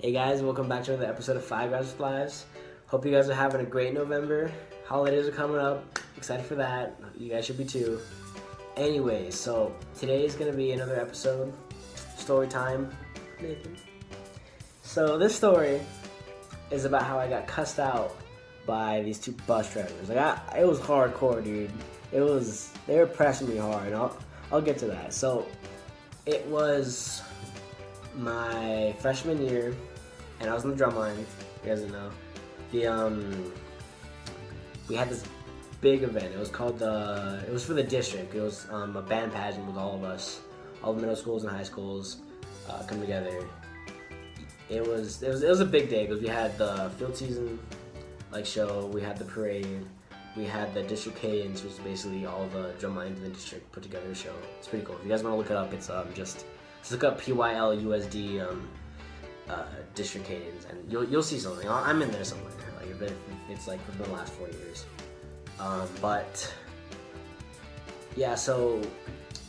Hey guys, welcome back to another episode of 5 Guys with Lives. Hope you guys are having a great November. Holidays are coming up. Excited for that. You guys should be too. Anyway, so today is going to be another episode. Story time. Nathan. So this story is about how I got cussed out by these two bus drivers. It was hardcore, dude. They were pressing me hard. And I'll get to that. So it was my freshman year, and I was in the drum line. You guys know. We had this big event. It was called it was for the district. It was a band pageant with all of us, all the middle schools and high schools come together. It was a big day because we had the field season show. We had the parade. We had the district cadence, which is basically all the drum lines in the district put together a show. It's pretty cool. If you guys want to look it up, it's just look up PYLUSD district cadence, and you'll see something. I'm in there somewhere. If it's within the last 4 years. But yeah, so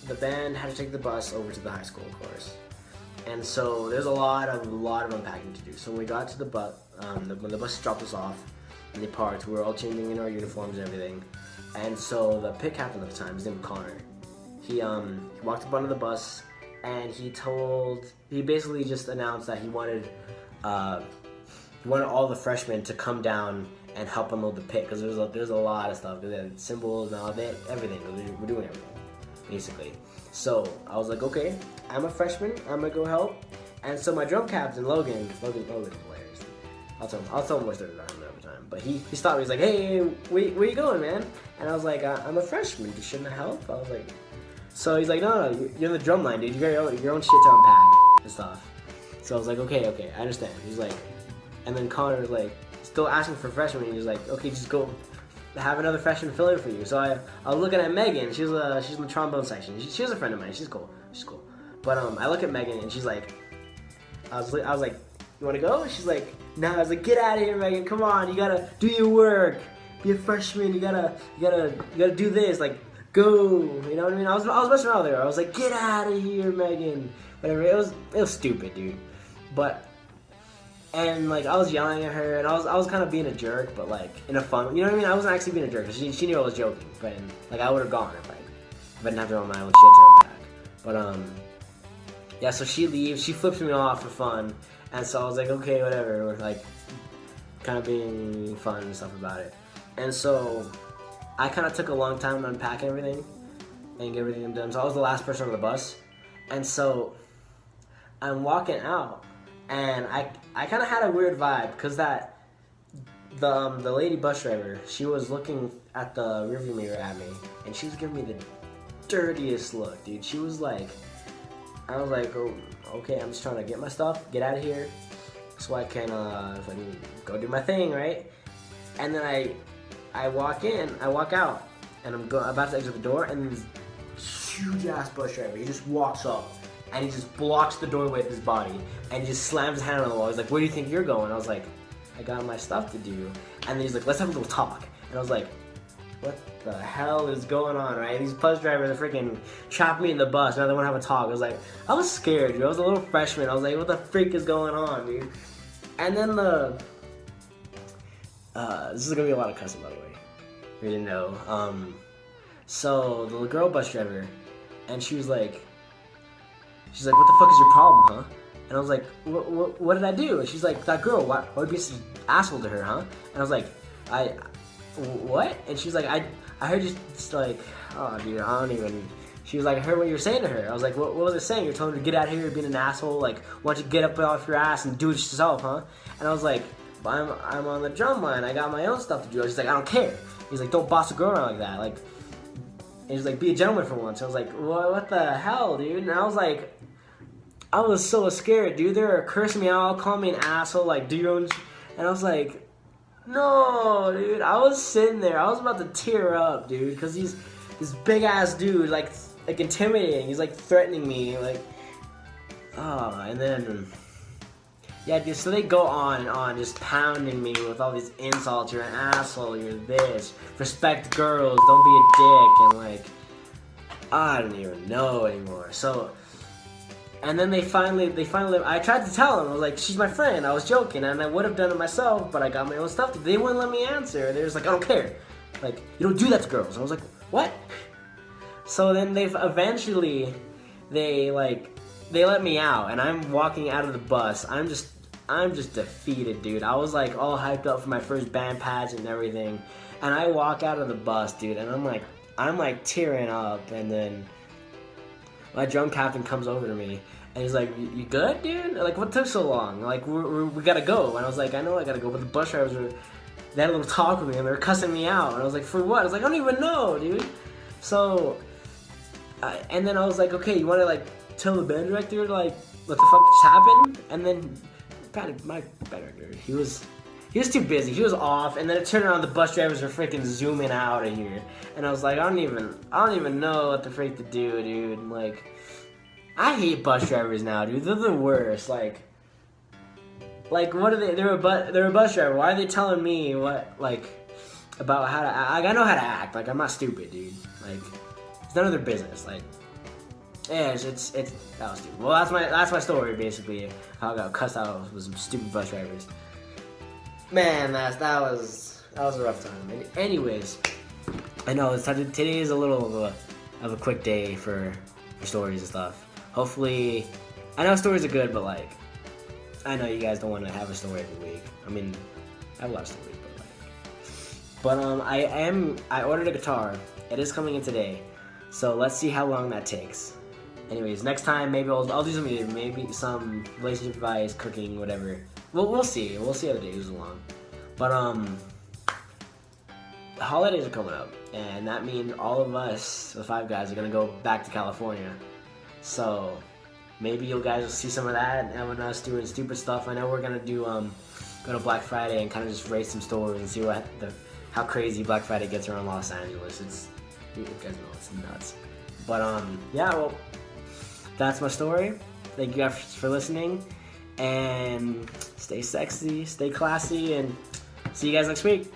the band had to take the bus over to the high school, of course. And so there's a lot of unpacking to do. So when we got to the bus, when the bus dropped us off and they parked, we were all changing in our uniforms and everything. And so the pit captain at the time, his name was Connor, he walked up onto the bus and he basically just announced that he wanted all the freshmen to come down and help unload the pit, because there's a lot of stuff. They had symbols and all that, everything. We're doing everything, basically. So I was like, okay, I'm a freshman, I'm gonna go help. And so my drum captain, Logan's hilarious. I'll tell him more stories about him another time. But he stopped me. He's like, hey, where you going, man? And I was like, I'm a freshman. Shouldn't I help? I was like, so he's like, no, you're in the drum line, dude. You got your own shit to unpack and stuff. So I was like, okay, I understand. He's like, and then Connor was like, still asking for freshmen. He's like, okay, just go have another freshman fill in for you. So I was looking at Megan. She's in the trombone section. She was a friend of mine. She's cool. But I look at Megan and she's like, I was like, you want to go? She's like, no. I was like, get out of here, Megan. Come on, you gotta do your work. Be a freshman. You gotta do this. Like, go. You know what I mean? I was messing around there. I was like, get out of here, Megan. Whatever. It was stupid, dude. And I was yelling at her, and I was kind of being a jerk, but in a fun, you know what I mean? I wasn't actually being a jerk, because she knew I was joking, but I would have gone if I didn't have to own my own shit to unpack. But yeah, so she leaves, she flips me off for fun, and so I was like, okay, whatever, we're kind of being fun and stuff about it. And so I kind of took a long time to unpack everything and get everything done. So I was the last person on the bus, and so I'm walking out. And I kind of had a weird vibe, because the lady bus driver, she was looking at the rearview mirror at me, and she was giving me the dirtiest look, dude. She was like, I was like, oh, okay, I'm just trying to get my stuff, get out of here, so I can go do my thing, right? And then I walk out, and I'm about to exit the door, and this huge ass bus driver, he just walks up. And he just blocks the doorway with his body, and he just slams his hand on the wall. He's like, where do you think you're going? I was like, I got my stuff to do. And then he's like, let's have a little talk. And I was like, what the hell is going on, right? These bus drivers are freaking trapped me in the bus. Now they want to have a talk. I was scared, dude. I was a little freshman. I was like, what the freak is going on, dude? And then this is going to be a lot of cussing, by the way. You didn't know. So the girl bus driver, and she's like, what the fuck is your problem, huh? And I was like, what did I do? And she's like, that girl, why would you be such an asshole to her, huh? And I was like, what? And she's like, I heard you just oh, dude, I don't even. She was like, I heard what you were saying to her. I was like, what was I saying? You're telling her to get out of here, you're being an asshole. Why don't you get up off your ass and do it yourself, huh? And I was like, but I'm on the drum line. I got my own stuff to do. She's like, I don't care. He's like, don't boss a girl around like that. And he's like, be a gentleman for once. I was like, what the hell, dude? And I was so scared, dude. They were cursing me out, calling me an asshole, do your own. And I was like, no, dude. I was sitting there. I was about to tear up, dude, because this big ass dude, intimidating. He's threatening me, and then. Yeah, dude, so they go on and on, just pounding me with all these insults. You're an asshole, you're this. Respect girls, don't be a dick. And I don't even know anymore. So And then they finally, I tried to tell them, I was like, she's my friend, I was joking, and I would have done it myself, but I got my own stuff. They wouldn't let me answer. They was like, I don't care. Like, you don't do that to girls. I was like, what? So then they let me out, and I'm walking out of the bus. I'm just defeated, dude. I was like all hyped up for my first band pageant and everything. And I walk out of the bus, dude, and I'm like tearing up, and then my drum captain comes over to me, and he's like, "You good, dude? Like, what took so long? Like, we gotta go." And I was like, "I know I gotta go," but the bus drivers they had a little talk with me, and they were cussing me out. And I was like, "For what?" I was like, "I don't even know, dude." So, and then I was like, "Okay, you want to like tell the band director like what the fuck just happened?" And then my band director, he was too busy. He was off, and then it turned around. The bus drivers were freaking zooming out of here, and I was like, I don't even know what the freak to do, dude. Like, I hate bus drivers now, dude. They're the worst. Like what are they? They're a bus driver. Why are they telling me what about how to act? Like, I know how to act. Like, I'm not stupid, dude. Like, it's none of their business. Like, yeah, that was stupid. Well, that's my story basically. How I got cussed out with some stupid bus drivers. Man, that was a rough time. Anyways, I know today is a little of a quick day for stories and stuff. Hopefully, I know stories are good, but like, I know you guys don't want to have a story every week. I mean, I have a lot of stories, but I ordered a guitar. It is coming in today, so let's see how long that takes. Anyways, next time maybe I'll do maybe some relationship advice, cooking, whatever. We'll see. We'll see how the day goes along. But the holidays are coming up, and that means all of us, the 5 guys, are gonna go back to California. So maybe you guys will see some of that and us doing stupid stuff. I know we're gonna do go to Black Friday and kind of just rate some stores and see how crazy Black Friday gets around Los Angeles. You guys know it's nuts. But yeah, well, that's my story. Thank you guys for listening, and stay sexy, stay classy, and see you guys next week.